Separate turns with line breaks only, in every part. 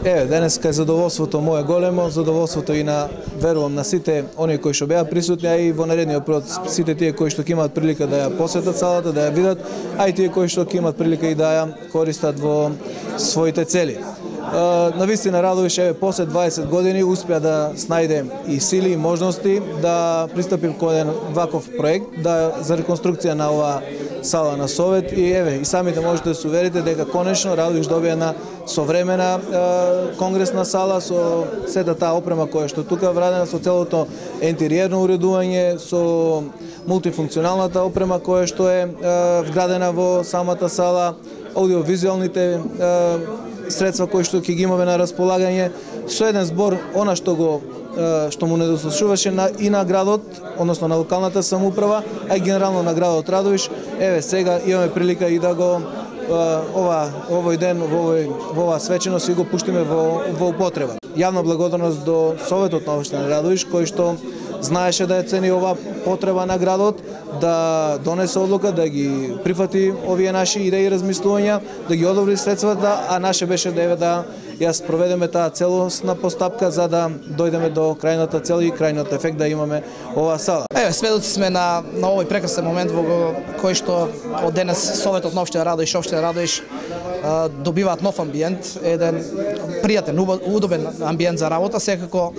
Денеска задоволството мое големо, задоволството и на, верувам, на сите оние кои што беа присутни, а и во наредниот период сите тие кои што ќе имаат прилика да ја посетат салата, да ја видат, а и тие кои што ќе имаат прилика и да ја користат во своите цели. Навистина радуваше, после 20 години успеа да снајде и сили и можности да пристапи кон еден ваков проект за реконструкција на оваа сала на Совет и самите можете да се уверите дека конечно Радовиш добија една современа конгресна сала со сета таа опрема која што тука врадена, со целото интериерно уредување, со мултифункционалната опрема која што е вградена во самата сала, аудиовизуалните средства кои што ќе ги имаме на располагање, со еден збор она што му недостатуваше и на градот, односно на локалната самоуправа, а и генерално на градот Радовиш. Сега имаме прилика и да го овој ден, во оваа свеченост и го пуштиме во употреба. Јавна благодарност до Советот на општина Радовиш, кој што знаеше да ја цени оваа потреба на градот, да донесе одлука, да ги прифати овие наши идеи и размислувања, да ги одобри средствата, а наше беше да ја спроведеме таа целосна постапка за да дојдеме до крајната цел и крајниот ефект да имаме оваа сала.
Сведоци сме на овој прекрасен момент во кој што од денес Советот на општина Радовиш добиваат нов амбиент, еден пријатен, удобен амбиент за работа. Секако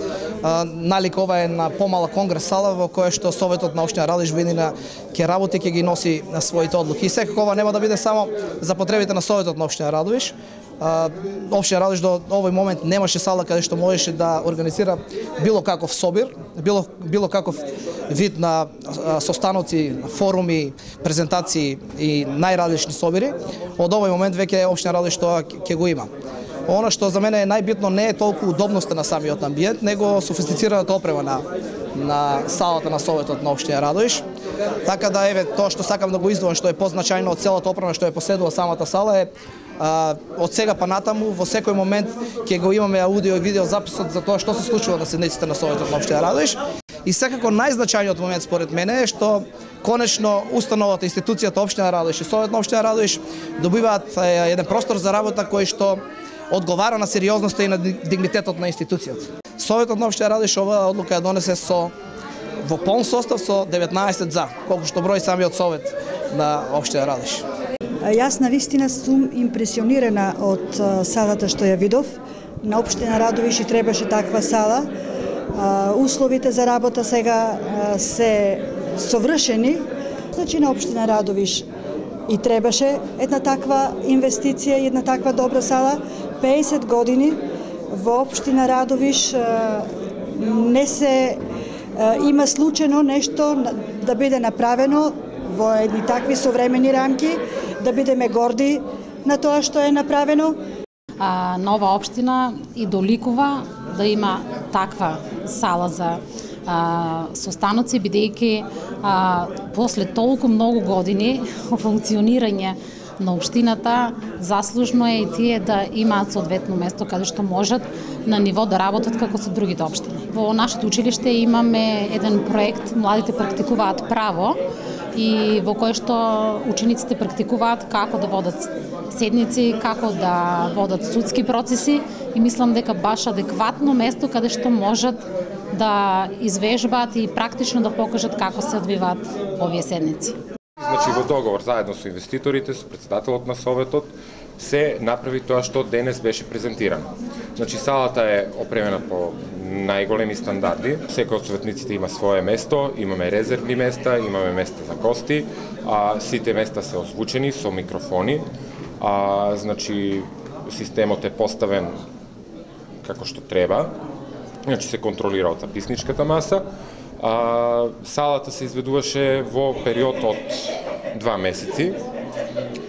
налик ова е на помала конгрес сала во која што Советот на општина Радовиш видина ќе работи, ќе ги носи на своите одлуки. И секако ова нема да биде само за потребите на Советот на општина Радовиш. Општина Радовиш до овој момент немаше сала каде што можеше да организира било каков собир, било каков вид на состаноци, форуми, презентации и најразлични собири. Од овој момент веќе општина Радовиш тоа ќе го има. Она што за мене е најбитно не е толку удобноста на самиот амбиент, него софистицираната опрема на салата на Советот на општина Радовиш. Така да тоа што сакам да го издвојам што е позначајно од целата опрема што е поседува самата сала е од сега па натаму во секој момент ќе го имаме аудио и видео записот за тоа што се случува на седниците на Советот на општина Радовиш. И секако најзначајниот момент според мене е што конечно установата, институцијата општина Радовиш и Совет на општина Радовиш добиваат еден простор за работа кој што одговара на сериозноста и на дигнитетот на институцијата. Советот на општина Радовиш оваа одлука ја донесе во полн состав со 19 за, колку што брои самиот Совет на општина Радовиш.
Јас навистина сум импресионирана од салата што ја видов. На општина Радовиш и требаше таква сала. Условите за работа сега се совршени. Значи на општина Радовиш и требаше една таква инвестиција и една таква добра сала. 50 години во општина Радовиш не се има случајно нешто да биде направено во едни такви современи рамки, да бидеме горди на тоа што е направено.
Нова општина и доликува да има таква сала за состаноци, бидејќи после толку многу години функционирање на општината, заслужно е и тие да имаат соодветно место каде што можат на ниво да работат како со другите општини. Во нашето училиште имаме еден проект Младите практикуваат право и во кој што учениците практикуваат како да водат седници, како да водат судски процеси и мислам дека баш адекватно место каде што можат да извежбаат и практично да покажат како се одвиваат овие седници.
Значи во договор заедно со инвеститорите, со претседателот на Советот, се направи тоа што денес беше презентирано. Значи салата е опремена по најголеми стандарди. Секој од советниците има свое место, имаме резервни места, имаме места за гости, сите места се озвучени со микрофони. Значи системот е поставен како што треба. Значи се контролира од записничката маса. Салата се изведуваше во период од 2 месеци.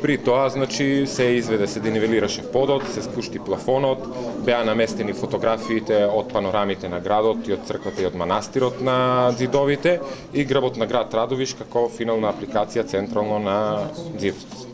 При тоа, значи, се изведе, се денивелираше подот, се спушти плафонот, беа наместени фотографиите од панорамите на градот и од црквата и од манастирот на ѕидовите и грбот на град Радовиш како финална апликација централно на ѕидот.